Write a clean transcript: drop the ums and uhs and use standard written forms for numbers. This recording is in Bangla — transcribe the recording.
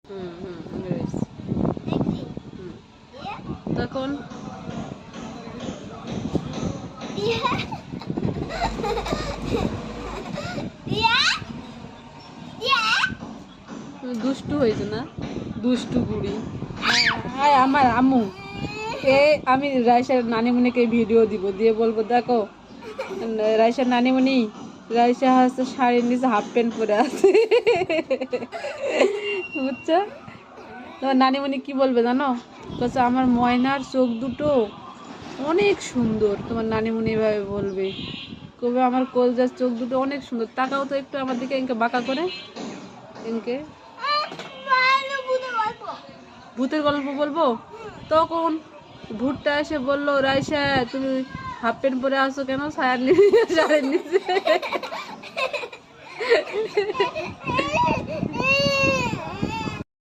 হুম হুম রয়েছে। হুম, তখন তুমি দুষ্টু হয়েছে না, দুষ্টু বুড়ি। হ্যাঁ আমার আম্মু আমি রাইসার নানিমণিকে ভিডিও দিব, দিয়ে বলবো দেখো রাইসার নানিমণি, রাইসা হচ্ছে শাড়ির নিচে হাফ প্যান্ট পরে আছে। বুঝছো? তোমার নানিমণি কি বলবে জানো? বলছে আমার ময়নার চোখ দুটো অনেক সুন্দর। তোমার নানিমণি এভাবে বলবে, কবে আমার কলজার চোখ দুটো অনেক সুন্দর, তাকাও তো একটু আমার দিকে এনকে বাঁকা করে, এনকে। ভূতের গল্প বলবো? তখন ভূতটা এসে বললো, রাইসা তুমি হাফ প্যান্ট পরে আসো কেন শাড়ির নিচে?